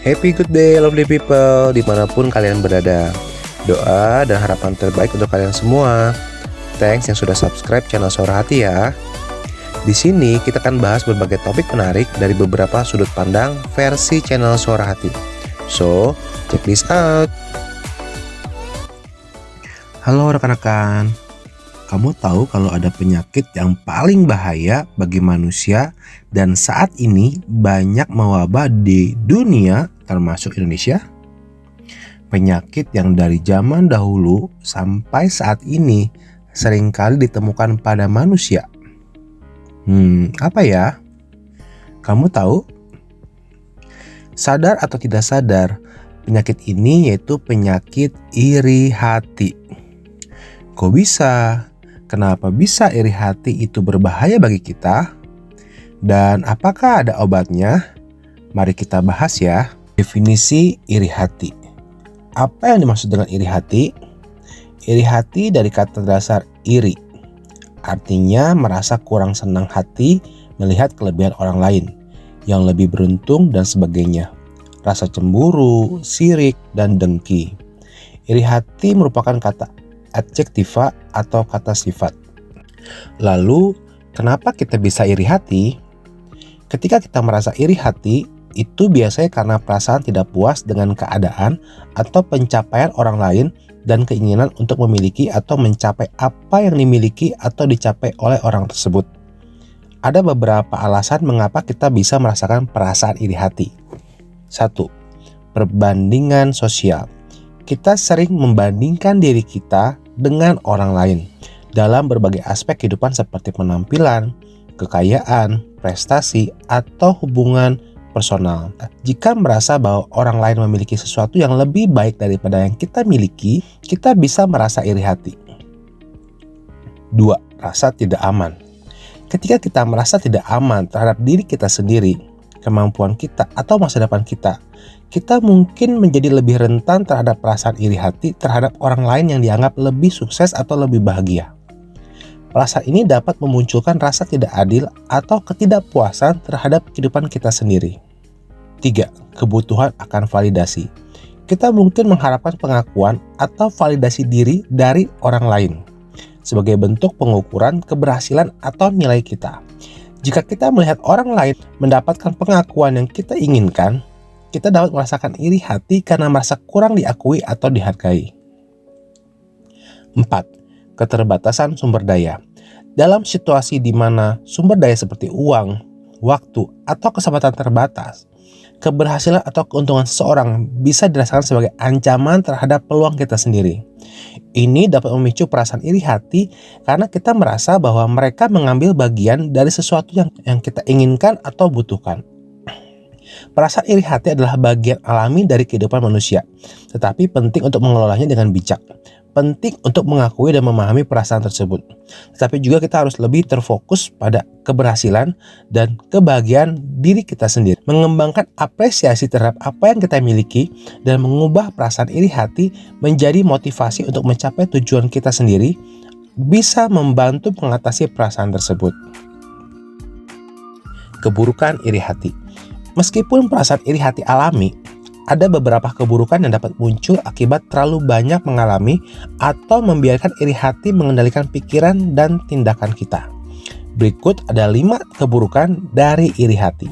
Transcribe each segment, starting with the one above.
Happy good day lovely people dimanapun kalian berada. Doa dan harapan terbaik untuk kalian semua. Thanks yang sudah subscribe channel Suara Hati ya. Di sini kita akan bahas berbagai topik menarik dari beberapa sudut pandang versi channel Suara Hati. So, check this out. Halo rekan-rekan. Kamu tahu kalau ada penyakit yang paling bahaya bagi manusia dan saat ini banyak mewabah di dunia termasuk Indonesia? Penyakit yang dari zaman dahulu sampai saat ini seringkali ditemukan pada manusia. Apa ya? Kamu tahu? Sadar atau tidak sadar, penyakit ini yaitu penyakit iri hati. Kok bisa? Kenapa bisa iri hati itu berbahaya bagi kita? Dan apakah ada obatnya? Mari kita bahas ya. Definisi iri hati. Apa yang dimaksud dengan iri hati? Iri hati dari kata dasar iri. Artinya merasa kurang senang hati melihat kelebihan orang lain yang lebih beruntung dan sebagainya. Rasa cemburu, sirik, dan dengki. Iri hati merupakan kata adjektiva atau kata sifat. Lalu, kenapa kita bisa iri hati? Ketika kita merasa iri hati, itu biasanya karena perasaan tidak puas dengan keadaan atau pencapaian orang lain dan keinginan untuk memiliki atau mencapai apa yang dimiliki atau dicapai oleh orang tersebut. Ada beberapa alasan mengapa kita bisa merasakan perasaan iri hati. 1. Perbandingan sosial. Kita sering membandingkan diri kita dengan orang lain dalam berbagai aspek kehidupan seperti penampilan, kekayaan, prestasi, atau hubungan personal. Jika merasa bahwa orang lain memiliki sesuatu yang lebih baik daripada yang kita miliki, kita bisa merasa iri hati. 2. Rasa tidak aman. Ketika kita merasa tidak aman terhadap diri kita sendiri, kemampuan kita, atau masa depan kita mungkin menjadi lebih rentan terhadap perasaan iri hati terhadap orang lain yang dianggap lebih sukses atau lebih bahagia. Perasaan ini dapat memunculkan rasa tidak adil atau ketidakpuasan terhadap kehidupan kita sendiri. 3. Kebutuhan akan validasi. Kita mungkin mengharapkan pengakuan atau validasi diri dari orang lain sebagai bentuk pengukuran keberhasilan atau nilai kita. Jika kita melihat orang lain mendapatkan pengakuan yang kita inginkan, kita dapat merasakan iri hati karena merasa kurang diakui atau dihargai. 4. Keterbatasan sumber daya. Dalam situasi di mana sumber daya seperti uang, waktu, atau kesempatan terbatas, keberhasilan atau keuntungan seseorang bisa dirasakan sebagai ancaman terhadap peluang kita sendiri. Ini dapat memicu perasaan iri hati karena kita merasa bahwa mereka mengambil bagian dari sesuatu yang kita inginkan atau butuhkan. Perasaan iri hati adalah bagian alami dari kehidupan manusia, tetapi penting untuk mengelolanya dengan bijak. Penting untuk mengakui dan memahami perasaan tersebut. Tetapi juga kita harus lebih terfokus pada keberhasilan dan kebahagiaan diri kita sendiri. Mengembangkan apresiasi terhadap apa yang kita miliki dan mengubah perasaan iri hati menjadi motivasi untuk mencapai tujuan kita sendiri bisa membantu mengatasi perasaan tersebut. Keburukan iri hati. Meskipun perasaan iri hati alami, ada beberapa keburukan yang dapat muncul akibat terlalu banyak mengalami atau membiarkan iri hati mengendalikan pikiran dan tindakan kita. Berikut ada 5 keburukan dari iri hati.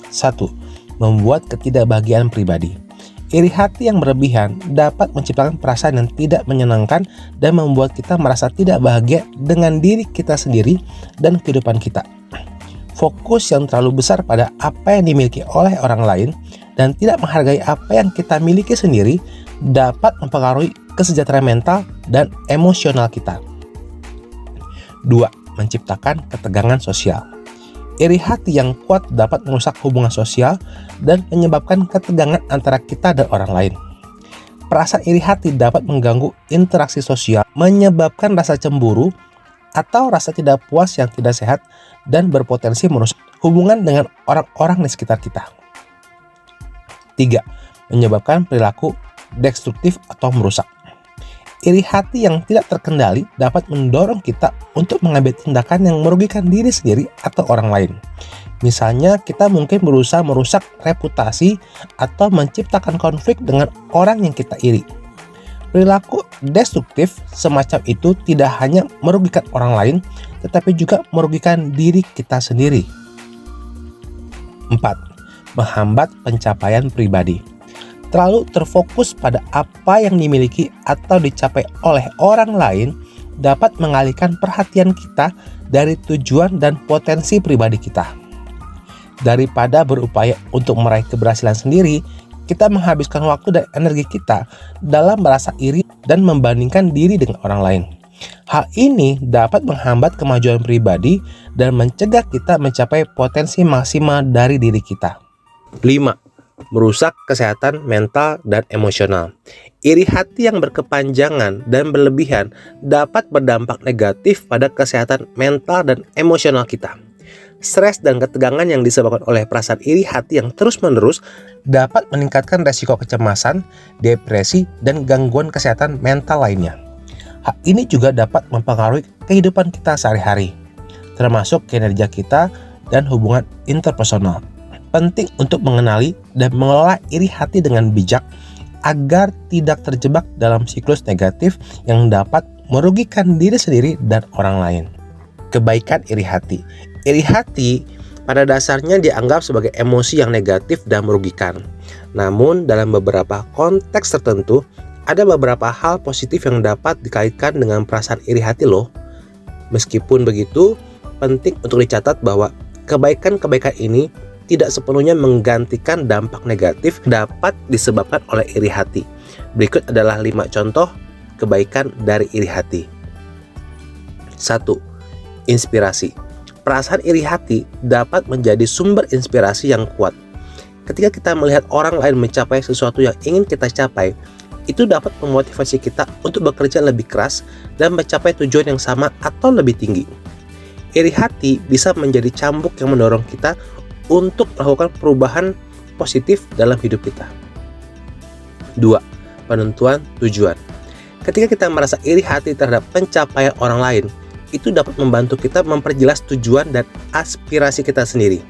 1. Membuat ketidakbahagiaan pribadi. Iri hati yang berlebihan dapat menciptakan perasaan yang tidak menyenangkan dan membuat kita merasa tidak bahagia dengan diri kita sendiri dan kehidupan kita. Fokus yang terlalu besar pada apa yang dimiliki oleh orang lain dan tidak menghargai apa yang kita miliki sendiri dapat mempengaruhi kesejahteraan mental dan emosional kita. 2. Menciptakan ketegangan sosial. Iri hati yang kuat dapat merusak hubungan sosial dan menyebabkan ketegangan antara kita dan orang lain. Perasaan iri hati dapat mengganggu interaksi sosial, menyebabkan rasa cemburu atau rasa tidak puas yang tidak sehat dan berpotensi merusak hubungan dengan orang-orang di sekitar kita. 3. Menyebabkan perilaku destruktif atau merusak. Iri hati yang tidak terkendali dapat mendorong kita untuk mengambil tindakan yang merugikan diri sendiri atau orang lain. Misalnya, kita mungkin berusaha merusak reputasi atau menciptakan konflik dengan orang yang kita iri. Perilaku destruktif semacam itu tidak hanya merugikan orang lain, tetapi juga merugikan diri kita sendiri. 4. Menghambat pencapaian pribadi. Terlalu terfokus pada apa yang dimiliki atau dicapai oleh orang lain dapat mengalihkan perhatian kita dari tujuan dan potensi pribadi kita. Daripada berupaya untuk meraih keberhasilan sendiri, kita menghabiskan waktu dan energi kita dalam merasa iri dan membandingkan diri dengan orang lain. Hal ini dapat menghambat kemajuan pribadi dan mencegah kita mencapai potensi maksimal dari diri kita. 5. Merusak kesehatan mental dan emosional. Iri hati yang berkepanjangan dan berlebihan dapat berdampak negatif pada kesehatan mental dan emosional kita. Stres dan ketegangan yang disebabkan oleh perasaan iri hati yang terus-menerus dapat meningkatkan resiko kecemasan, depresi, dan gangguan kesehatan mental lainnya. Hal ini juga dapat mempengaruhi kehidupan kita sehari-hari, termasuk kinerja kita dan hubungan interpersonal. Penting untuk mengenali dan mengelola iri hati dengan bijak agar tidak terjebak dalam siklus negatif yang dapat merugikan diri sendiri dan orang lain. Kebaikan iri hati. Iri hati pada dasarnya dianggap sebagai emosi yang negatif dan merugikan. Namun dalam beberapa konteks tertentu, ada beberapa hal positif yang dapat dikaitkan dengan perasaan iri hati loh. Meskipun begitu, penting untuk dicatat bahwa kebaikan-kebaikan ini tidak sepenuhnya menggantikan dampak negatif dapat disebabkan oleh iri hati. Berikut adalah 5 contoh kebaikan dari iri hati. 1. Inspirasi. Perasaan iri hati dapat menjadi sumber inspirasi yang kuat. Ketika kita melihat orang lain mencapai sesuatu yang ingin kita capai, itu dapat memotivasi kita untuk bekerja lebih keras dan mencapai tujuan yang sama atau lebih tinggi. Iri hati bisa menjadi cambuk yang mendorong kita untuk melakukan perubahan positif dalam hidup kita. 2. Penentuan tujuan. Ketika kita merasa iri hati terhadap pencapaian orang lain, itu dapat membantu kita memperjelas tujuan dan aspirasi kita sendiri.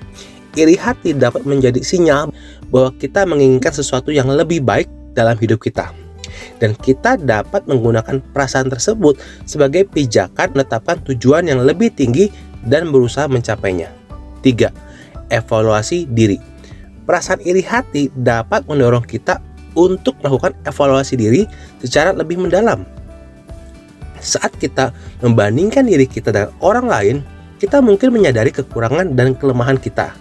Iri hati dapat menjadi sinyal bahwa kita menginginkan sesuatu yang lebih baik dalam hidup kita. Dan kita dapat menggunakan perasaan tersebut sebagai pijakan menetapkan tujuan yang lebih tinggi dan berusaha mencapainya. 3. Evaluasi diri. Perasaan iri hati dapat mendorong kita untuk melakukan evaluasi diri secara lebih mendalam. Saat kita membandingkan diri kita dengan orang lain, kita mungkin menyadari kekurangan dan kelemahan kita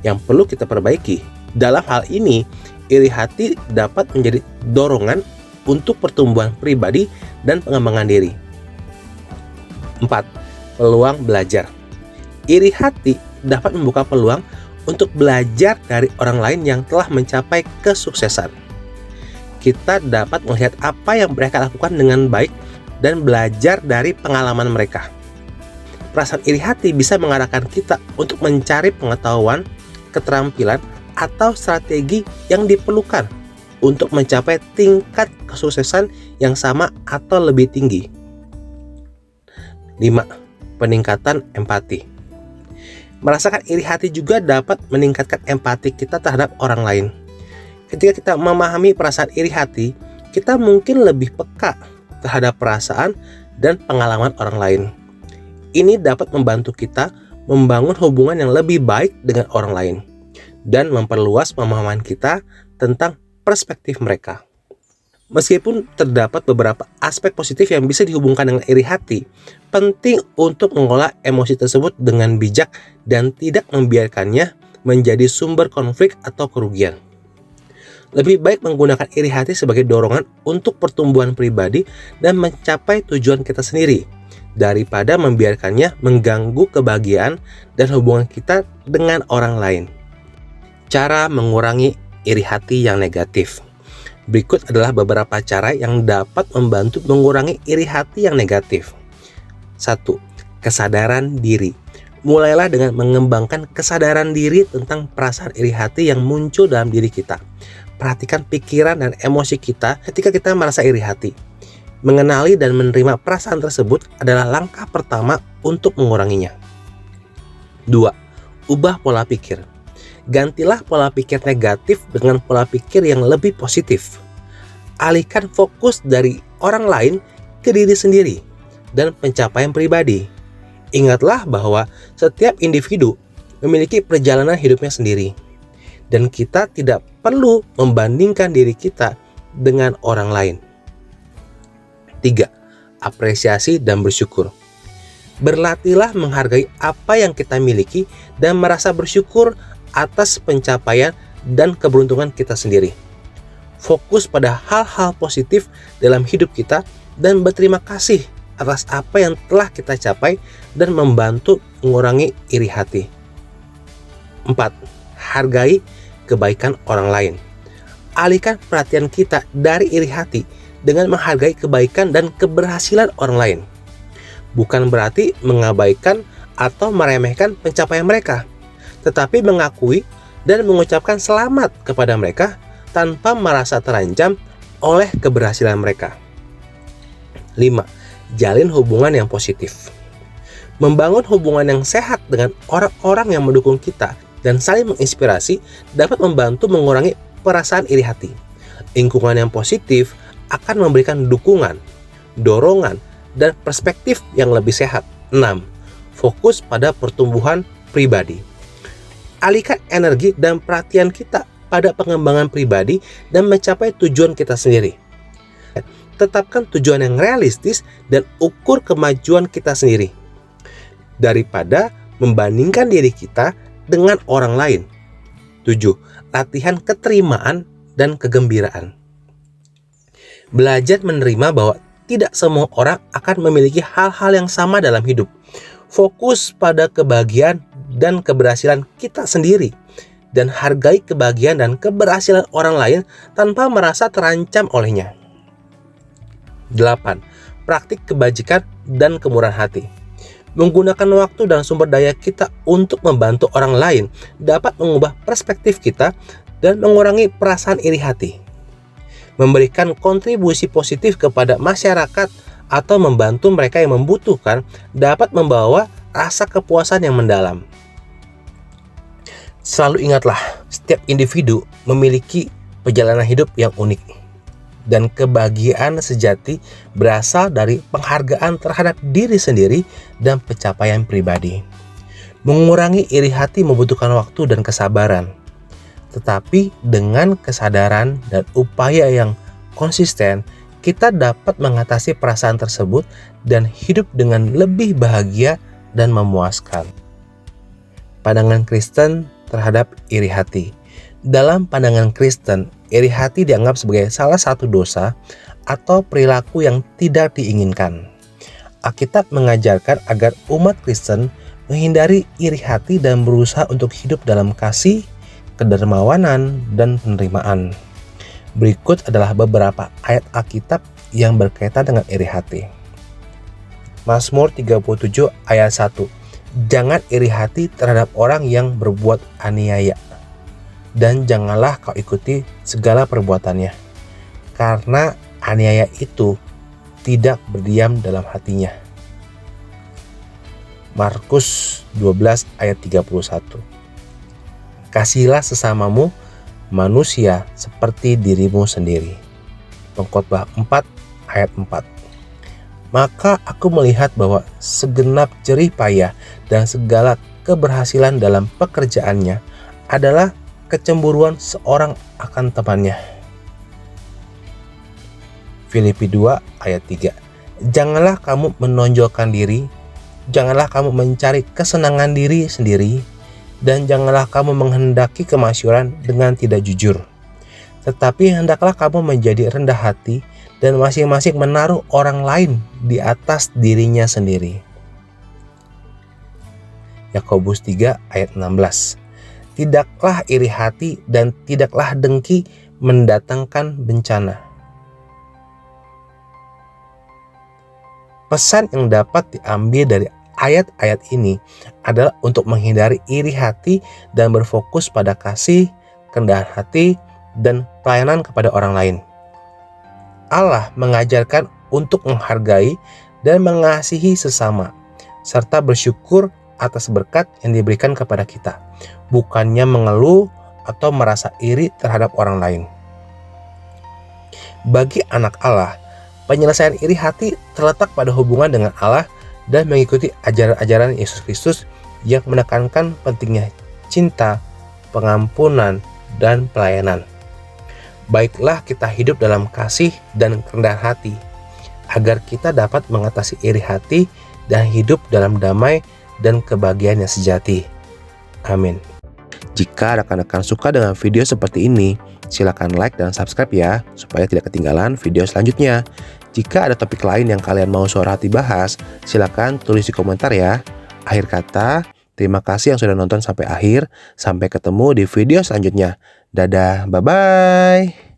yang perlu kita perbaiki. Dalam hal ini, iri hati dapat menjadi dorongan untuk pertumbuhan pribadi dan pengembangan diri. 4. Peluang belajar. Iri hati dapat membuka peluang untuk belajar dari orang lain yang telah mencapai kesuksesan. Kita dapat melihat apa yang mereka lakukan dengan baik dan belajar dari pengalaman mereka. Perasaan iri hati bisa mengarahkan kita untuk mencari pengetahuan, keterampilan, atau strategi yang diperlukan untuk mencapai tingkat kesuksesan yang sama atau lebih tinggi. 5. Peningkatan empati. Merasakan iri hati juga dapat meningkatkan empati kita terhadap orang lain. Ketika kita memahami perasaan iri hati, kita mungkin lebih peka terhadap perasaan dan pengalaman orang lain. Ini dapat membantu kita membangun hubungan yang lebih baik dengan orang lain dan memperluas pemahaman kita tentang perspektif mereka. Meskipun terdapat beberapa aspek positif yang bisa dihubungkan dengan iri hati, penting untuk mengolah emosi tersebut dengan bijak dan tidak membiarkannya menjadi sumber konflik atau kerugian. Lebih baik menggunakan iri hati sebagai dorongan untuk pertumbuhan pribadi dan mencapai tujuan kita sendiri, daripada membiarkannya mengganggu kebahagiaan dan hubungan kita dengan orang lain. Cara mengurangi iri hati yang negatif. Berikut adalah beberapa cara yang dapat membantu mengurangi iri hati yang negatif. 1. Kesadaran diri. Mulailah dengan mengembangkan kesadaran diri tentang perasaan iri hati yang muncul dalam diri kita. Perhatikan pikiran dan emosi kita ketika kita merasa iri hati. Mengenali dan menerima perasaan tersebut adalah langkah pertama untuk menguranginya. 2. Ubah pola pikir. Gantilah pola pikir negatif dengan pola pikir yang lebih positif. Alihkan fokus dari orang lain ke diri sendiri dan pencapaian pribadi. Ingatlah bahwa setiap individu memiliki perjalanan hidupnya sendiri, dan kita tidak perlu membandingkan diri kita dengan orang lain. 3. Apresiasi dan bersyukur. Berlatihlah menghargai apa yang kita miliki dan merasa bersyukur atas pencapaian dan keberuntungan kita sendiri. Fokus pada hal-hal positif dalam hidup kita dan berterima kasih atas apa yang telah kita capai dan membantu mengurangi iri hati. 4. Hargai kebaikan orang lain. Alihkan perhatian kita dari iri hati dengan menghargai kebaikan dan keberhasilan orang lain. Bukan berarti mengabaikan atau meremehkan pencapaian mereka, tetapi mengakui dan mengucapkan selamat kepada mereka tanpa merasa terancam oleh keberhasilan mereka. 5. Jalin hubungan yang positif. Membangun hubungan yang sehat dengan orang-orang yang mendukung kita dan saling menginspirasi dapat membantu mengurangi perasaan iri hati. Lingkungan yang positif akan memberikan dukungan, dorongan, dan perspektif yang lebih sehat. 6. Fokus pada pertumbuhan pribadi. Alihkan energi dan perhatian kita pada pengembangan pribadi dan mencapai tujuan kita sendiri. Tetapkan tujuan yang realistis dan ukur kemajuan kita sendiri, daripada membandingkan diri kita dengan orang lain. 7. Latihan keterimaan dan kegembiraan. Belajar menerima bahwa tidak semua orang akan memiliki hal-hal yang sama dalam hidup. Fokus pada kebahagiaan dan keberhasilan kita sendiri, dan hargai kebahagiaan dan keberhasilan orang lain tanpa merasa terancam olehnya. 8. Praktik kebajikan dan kemurahan hati. Menggunakan waktu dan sumber daya kita untuk membantu orang lain dapat mengubah perspektif kita dan mengurangi perasaan iri hati. Memberikan kontribusi positif kepada masyarakat atau membantu mereka yang membutuhkan dapat membawa rasa kepuasan yang mendalam. Selalu ingatlah, setiap individu memiliki perjalanan hidup yang unik, dan kebahagiaan sejati berasal dari penghargaan terhadap diri sendiri dan pencapaian pribadi. Mengurangi iri hati membutuhkan waktu dan kesabaran. Tetapi dengan kesadaran dan upaya yang konsisten, kita dapat mengatasi perasaan tersebut dan hidup dengan lebih bahagia dan memuaskan. Pandangan Kristen terhadap iri hati. Dalam pandangan Kristen, iri hati dianggap sebagai salah satu dosa atau perilaku yang tidak diinginkan. Alkitab mengajarkan agar umat Kristen menghindari iri hati dan berusaha untuk hidup dalam kasih, kedermawanan, dan penerimaan. Berikut adalah beberapa ayat Alkitab yang berkaitan dengan iri hati. Mazmur 37 ayat 1. Jangan iri hati terhadap orang yang berbuat aniaya, dan janganlah kau ikuti segala perbuatannya, karena aniaya itu tidak berdiam dalam hatinya. Markus 12 ayat 31. Kasihilah sesamamu manusia seperti dirimu sendiri. Pengkhotbah 4 ayat 4. Maka aku melihat bahwa segenap jerih payah dan segala keberhasilan dalam pekerjaannya adalah kecemburuan seorang akan temannya. Filipi 2 ayat 3. Janganlah kamu menonjolkan diri, janganlah kamu mencari kesenangan diri sendiri, dan janganlah kamu menghendaki kemasyhuran dengan tidak jujur. Tetapi hendaklah kamu menjadi rendah hati dan masing-masing menaruh orang lain di atas dirinya sendiri. Yakobus 3 ayat 16. Tidaklah iri hati dan tidaklah dengki mendatangkan bencana. Pesan yang dapat diambil dari ayat-ayat ini adalah untuk menghindari iri hati dan berfokus pada kasih, kerendahan hati, dan pelayanan kepada orang lain. Allah mengajarkan untuk menghargai dan mengasihi sesama, serta bersyukur atas berkat yang diberikan kepada kita, bukannya mengeluh atau merasa iri terhadap orang lain. Bagi anak Allah, penyelesaian iri hati terletak pada hubungan dengan Allah dan mengikuti ajaran-ajaran Yesus Kristus yang menekankan pentingnya cinta, pengampunan, dan pelayanan. Baiklah kita hidup dalam kasih dan kerendahan hati, agar kita dapat mengatasi iri hati dan hidup dalam damai dan kebahagiaan yang sejati. Amin. Jika rekan-rekan suka dengan video seperti ini, silakan like dan subscribe ya, supaya tidak ketinggalan video selanjutnya. Jika ada topik lain yang kalian mau Suara Hati bahas, silakan tulis di komentar ya. Akhir kata, terima kasih yang sudah nonton sampai akhir. Sampai ketemu di video selanjutnya. Dadah, bye-bye.